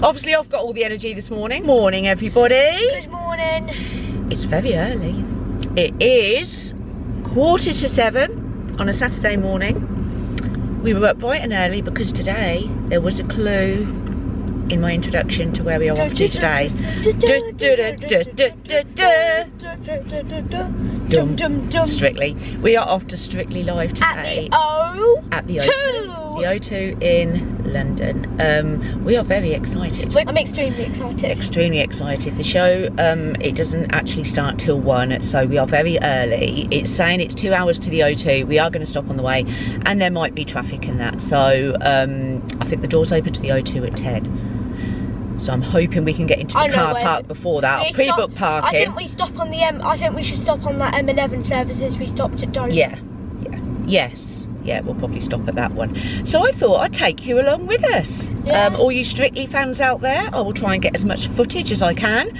Obviously I've got all the energy this morning. Morning everybody. Good morning. It's very early. It is 6:45 on a Saturday morning. We were up bright and early because today there was a clue in my introduction to where we are off to today. Strictly. We are off to Strictly Live today. At the O2. The O2 in London. We are very excited. I'm extremely excited. Extremely excited. The show, it doesn't actually start till 1, so we are very early. It's saying it's 2 hours to the O2. We are going to stop on the way, and there might be traffic in that. So I think the doors open to the O2 at 10. So I'm hoping we can get into the car park before that. Pre-book parking. I think we stop on the I think we should stop on that M11 services we stopped at Dover. Yeah. Yes. Yeah, we'll probably stop at that one. So I thought I'd take you along with us. Yeah. All you Strictly fans out there, I will try and get as much footage as I can.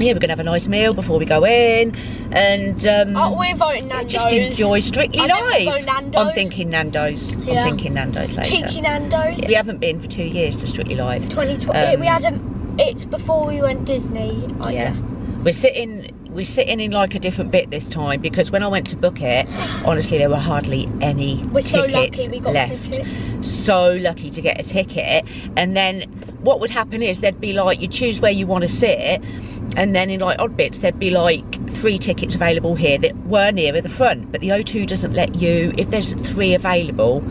Yeah, we're gonna have a nice meal before we go in, and we're voting Nando's. Just enjoy Strictly Live. I'm thinking Nando's. Yeah. I'm thinking Nando's later. Cheeky Nando's. We haven't been for 2 years to Strictly Live. 2020. We hadn't. It's before we went Disney. Yeah. We're sitting in like a different bit this time, because when I went to book it, honestly there were hardly any tickets left. So lucky to get a ticket. And then what would happen is there'd be like, you choose where you want to sit, and then in like odd bits there'd be like 3 tickets available here that were nearer the front, but the O2 doesn't let you, if there's 3 available,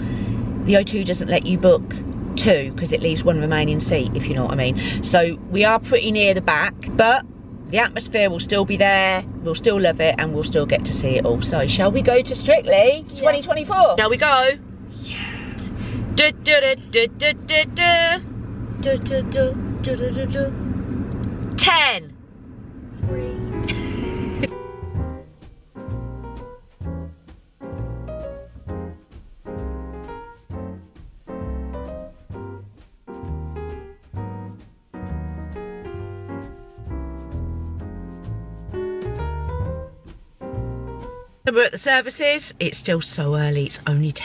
the O2 doesn't let you book 2 because it leaves 1 remaining seat, if you know what I mean. So we are pretty near the back, but the atmosphere will still be there, we'll still love it, and we'll still get to see it all. So shall we go to Strictly 2024? Shall we go? Yeah. 10. 3. We're at the services. It's still so early, it's only 8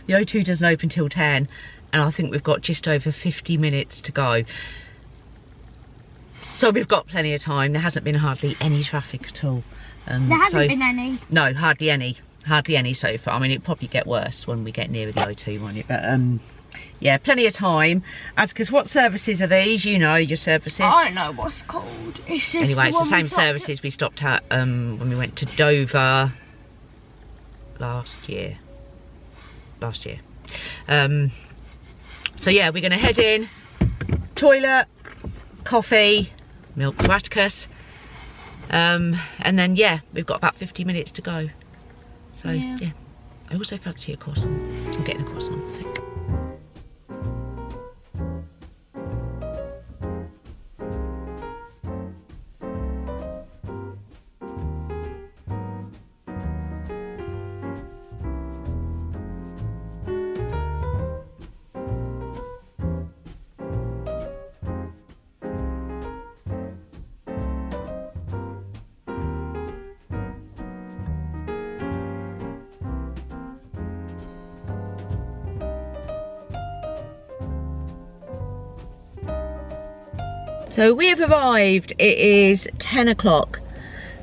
The O2 doesn't open till 10, and I think we've got just over 50 minutes to go. So we've got plenty of time. There hasn't been hardly any traffic at all. There hasn't been any. No, hardly any. Hardly any so far. I mean, it'll probably get worse when we get nearer the O2, won't it? But yeah, plenty of time. Because what services are these? You know your services. I don't know what's called. It's just anyway, it's the same services we stopped at when we went to Dover last year. So yeah, we're gonna head in, toilet, coffee, milk for Atticus, and then yeah, we've got about 50 minutes to go. So yeah, I also fancy a croissant. I'm getting a croissant, I think. So we have arrived. It is 10 o'clock.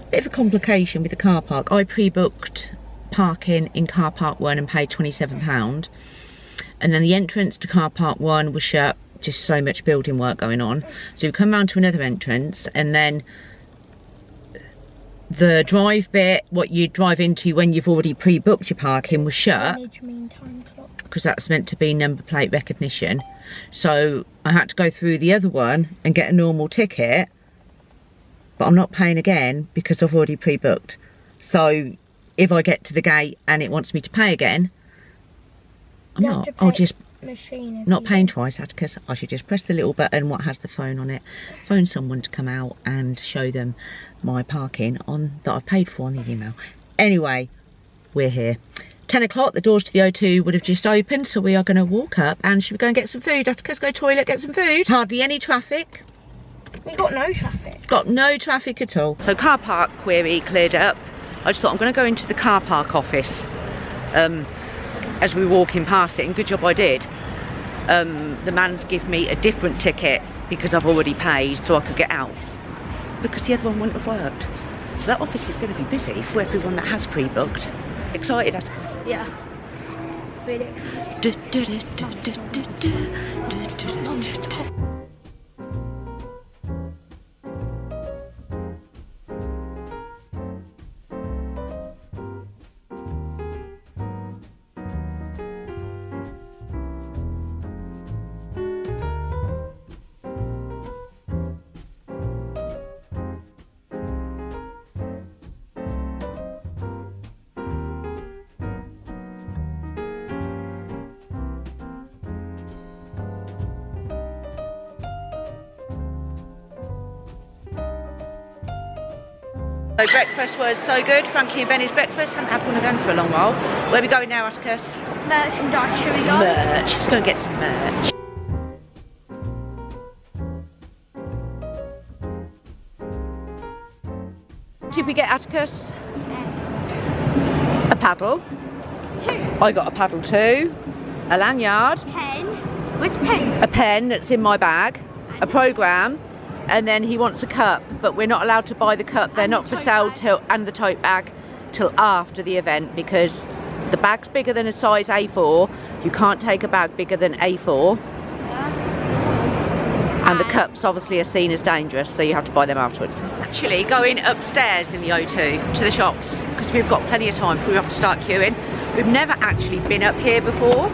Bit of a complication with the car park. I pre-booked parking in car park 1 and paid £27. And then the entrance to car park 1 was shut, just so much building work going on. So we come round to another entrance, and then the drive bit, what you drive into when you've already pre-booked your parking, was shut. Because that's meant to be number plate recognition. So I had to go through the other one and get a normal ticket, but I'm not paying again because I've already pre-booked. So if I get to the gate and it wants me to pay again, I'll just not paying twice, Atticus. I should just press the little button what has the phone on it, phone someone to come out and show them my parking on that I've paid for on the email. Anyway, we're here. 10 o'clock, the doors to the O2 would have just opened, so we are going to walk up and should we go and get some food? Atticus, go toilet, get some food. Hardly any traffic. We got no traffic. Got no traffic at all. So car park query cleared up. I just thought I'm going to go into the car park office as we were walking past it, and good job I did. The man's give me a different ticket because I've already paid, so I could get out, because the other one wouldn't have worked. So that office is going to be busy for everyone that has pre-booked. Excited, Atticus? Yeah. Really excited. So breakfast was so good, Frankie and Benny's breakfast. Haven't had one of them for a long while. Where are we going now, Atticus? Merchandise, shall we go? Merch. Let's go and get some merch. What did we get, Atticus? A paddle. 2. I got a paddle too. A lanyard. Pen. Where's the pen? A pen that's in my bag. A programme. And then he wants a cup, but we're not allowed to buy the cup. They're not for sale till, and the tote bag, till after the event, because the bag's bigger than a size A4. You can't take a bag bigger than A4. And the cups obviously are seen as dangerous, so you have to buy them afterwards. Actually, going upstairs in the O2 to the shops, because we've got plenty of time before we have to start queuing. We've never actually been up here before.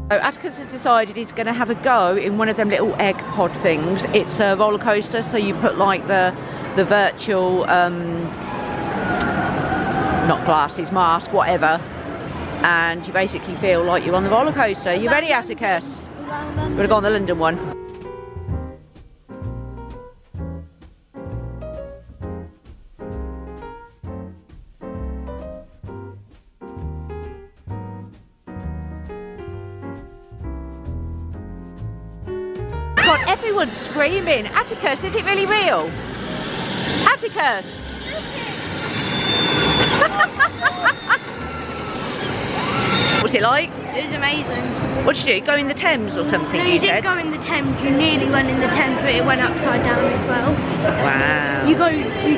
So Atticus has decided he's going to have a go in one of them little egg pod things. It's a roller coaster, so you put like the virtual, not glasses, mask, whatever, and you basically feel like you're on the roller coaster. You ready, Atticus? We're going to go on the London one. God, everyone's screaming. Atticus, is it really real? Atticus! What's it like? It was amazing. What did you do? Go in the Thames or something, No, you you said? didn't go in the Thames. You nearly went in the Thames, but it went upside down as well. Wow. You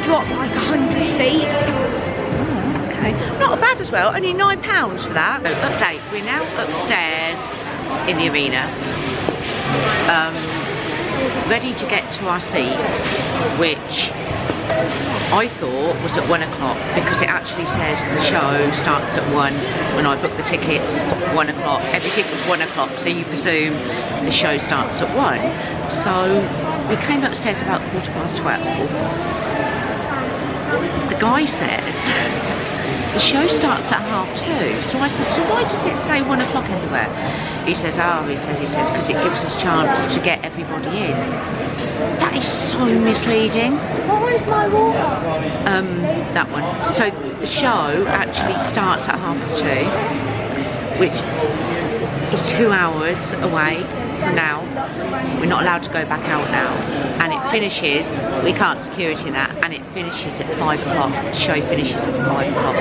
drop like 100 feet. Oh, okay. Not bad as well. Only £9 for that. So, update. We're now upstairs in the arena. Ready to get to our seats, which I thought was at 1 o'clock, because it actually says the show starts at 1. When I booked the tickets, 1 o'clock. Everything was 1 o'clock, so you presume the show starts at 1. So we came upstairs about 12:15. The guy says the show starts at 2:30. So I said, so why does it say 1 o'clock everywhere? He says, because it gives us a chance to get everybody in. That is so misleading. What was my water? That one. So the show actually starts at 2:30, which is 2 hours away from now. We're not allowed to go back out now. And it finishes, we can't security that, and it finishes at 5 o'clock. The show finishes at 5 o'clock.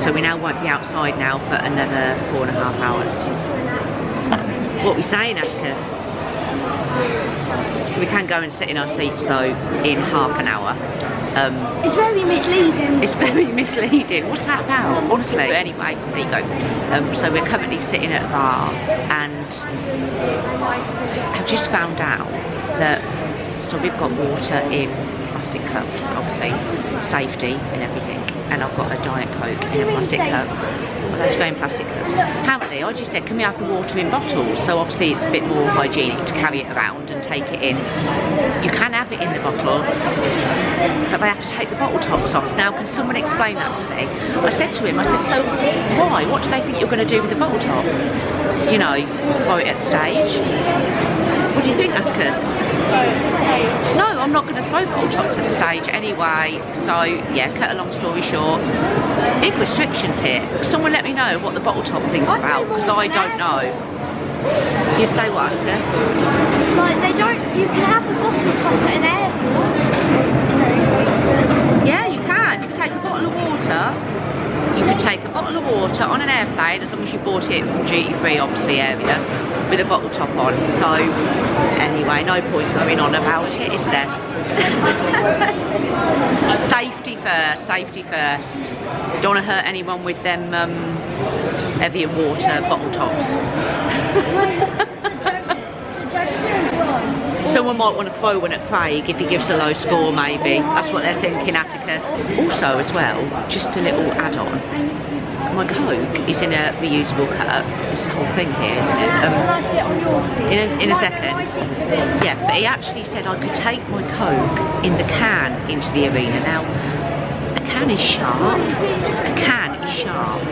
So we now won't be outside now for another 4.5 hours. What are we saying, Atticus? So we can go and sit in our seats though in half an hour. It's very misleading. It's very misleading. What's that about? Honestly. But anyway, there you go. So we're currently sitting at a bar, and I've just found out that, so we've got water in our plastic cups, obviously, safety and everything. And I've got a Diet Coke in a plastic cup. Well, those go in plastic cups. Apparently, I just said, can we have the water in bottles? So obviously it's a bit more hygienic to carry it around and take it in. You can have it in the bottle, but they have to take the bottle tops off. Now, can someone explain that to me? I said to him, I said, so why? What do they think you're going to do with the bottle top? You know, throw it at the stage? What do you think, Atticus? No, I'm not going to throw bottle tops at the stage anyway. So, yeah, cut a long story short, big restrictions here. Someone let me know what the bottle top thing's about, because I don't know. You'd say what, Atticus? Like, they don't, you can have the bottle top at an airport. Yeah, you can. You can take a bottle of water. You could take a bottle of water on an airplane, as long as you bought it from duty-free, obviously, area, with a bottle top on. So, anyway, no point going on about it, is there? Safety first, safety first. Don't want to hurt anyone with them heavier water bottle tops. Someone might want to throw one at Craig if he gives a low score, maybe. That's what they're thinking, Atticus. Also, as well, just a little add-on. My Coke is in a reusable cup. This is the whole thing here, isn't it? In a second. Yeah, but he actually said I could take my Coke in the can into the arena. Now, a can is sharp. A can is sharp.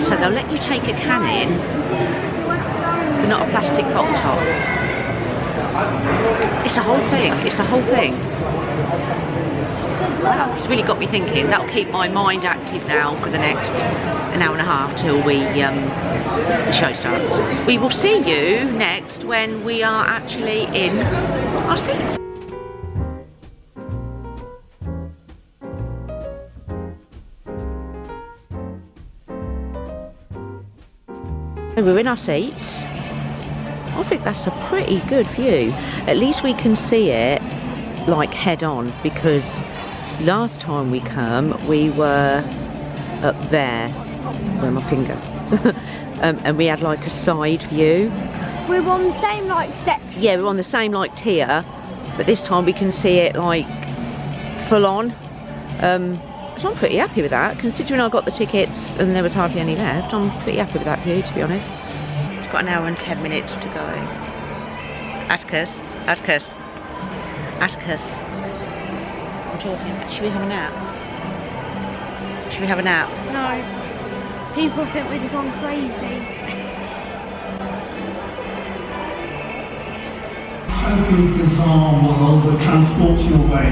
So they'll let you take a can in, but not a plastic bottle top. It's a whole thing, it's a whole thing. Wow, it's really got me thinking. That'll keep my mind active now for the next an hour and a half till the show starts. We will see you next when we are actually in our seats. We're in our seats. I think that's a pretty good view. At least we can see it like head on, because last time we came we were up there, where my finger, and we had like a side view. We were on the same like section. Yeah, we're on the same like tier, but this time we can see it like full on. So I'm pretty happy with that, considering I got the tickets and there was hardly any left. I'm pretty happy with that view, to be honest. We've got an hour and 10 minutes to go. Atticus, Atticus, Atticus. I'm talking. Should we have a nap? Should we have a nap? No. People think we've gone crazy. Totally bizarre world that transports you away.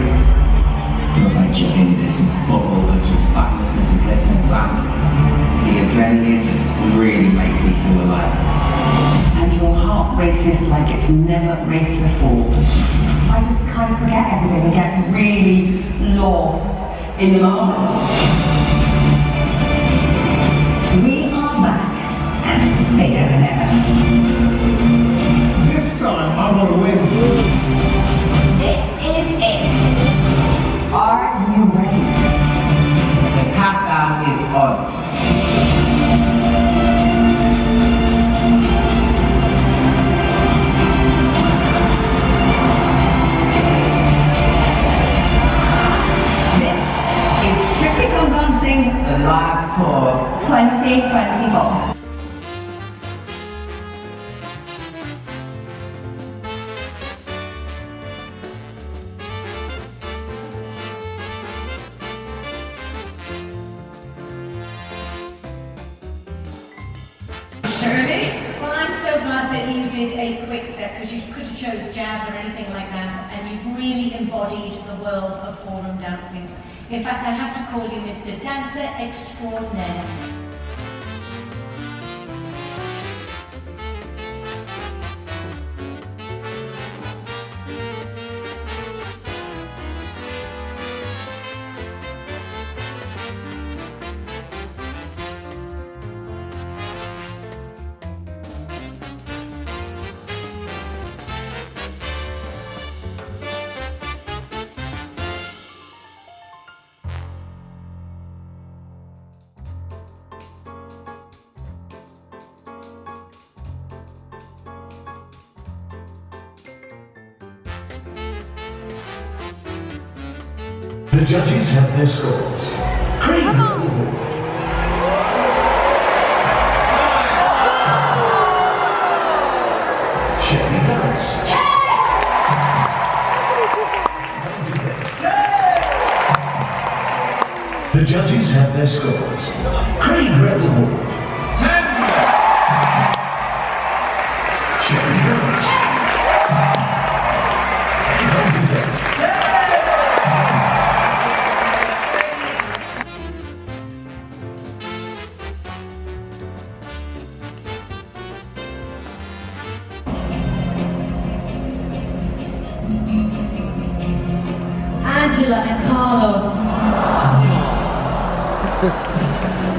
Feels like you're in this bubble of just fabulousness and glitter and glam. The adrenaline just really makes you feel alive. And your heart races like it's never raced before. I just kind of forget everything and get really lost in the moment. We are back and bigger than ever. This time I want to win. This is it. Are you ready? The countdown is on. This is Strictly Come Dancing, The live tour 2024. Well, I'm so glad that you did a quick step, because you could have chose jazz or anything like that, and you've really embodied the world of ballroom dancing. In fact, I have to call you Mr. Dancer Extraordinaire. The judges have their scores. Craig Revelhall. Shelly Barris. The judges have their scores. Craig Revelhall. Shelly Barris. Angela and Carlos.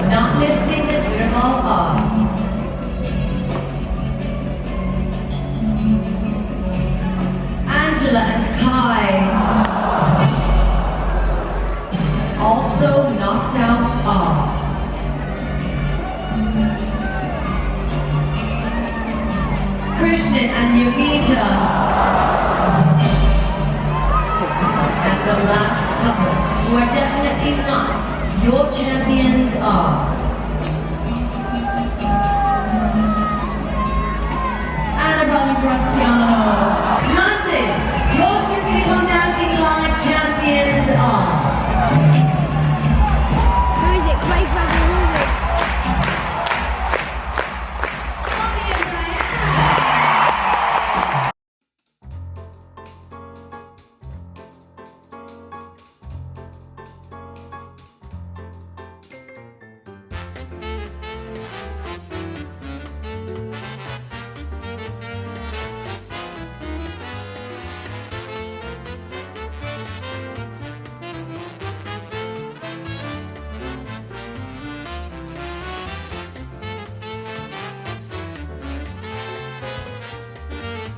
Not lifting the football bar. Angela and Kai. Also knocked out off. Krishnan and Yumita. And the last couple, who are definitely not your champions, are Annabelle Graziano. London, your Strictly Come Dancing Live champions are Who is it? Craig Revelhall.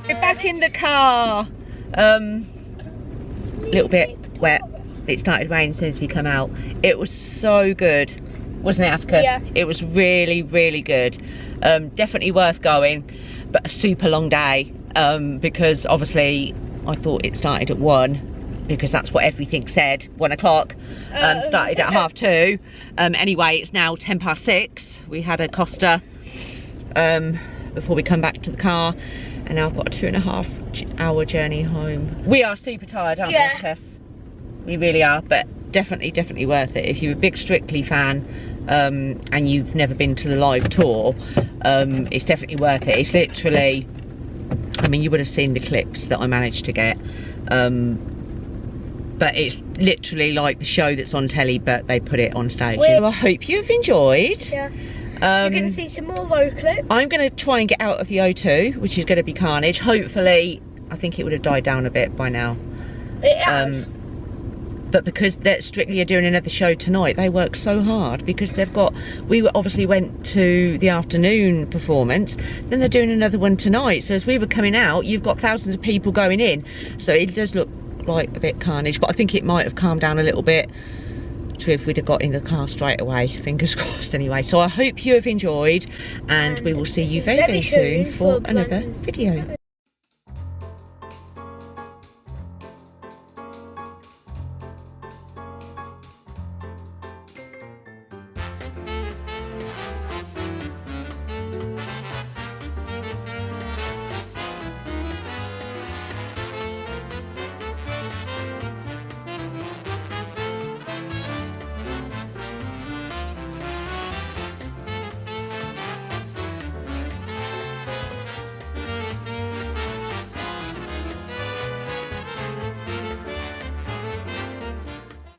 We're back in the car. A little bit wet. It started raining as soon as we come out. It was so good, wasn't it, Atticus? Yeah. It was really, really good. Definitely worth going, but a super long day because obviously I thought it started at 1 because that's what everything said, 1 o'clock. Started at 2:30. Anyway, it's now 6:10. We had a Costa before we come back to the car. And now I've got a 2.5-hour journey home. We are super tired, aren't we, Tess? We really are, but definitely worth it. If you're a big Strictly fan and you've never been to the live tour, it's definitely worth it. It's literally, I mean, you would have seen the clips that I managed to get, but it's literally like the show that's on telly, but they put it on stage. So I hope you've enjoyed. Yeah. You're going to see some more road clips. I'm going to try and get out of the O2, which is going to be carnage. Hopefully, I think it would have died down a bit by now. It has. But because they're Strictly are doing another show tonight, they work so hard because they've got, we obviously went to the afternoon performance, then they're doing another one tonight. So as we were coming out, you've got thousands of people going in. So it does look like a bit carnage, but I think it might have calmed down a little bit if we'd have got in the car straight away, fingers crossed anyway. So I hope you have enjoyed, and we will see you very soon for another video.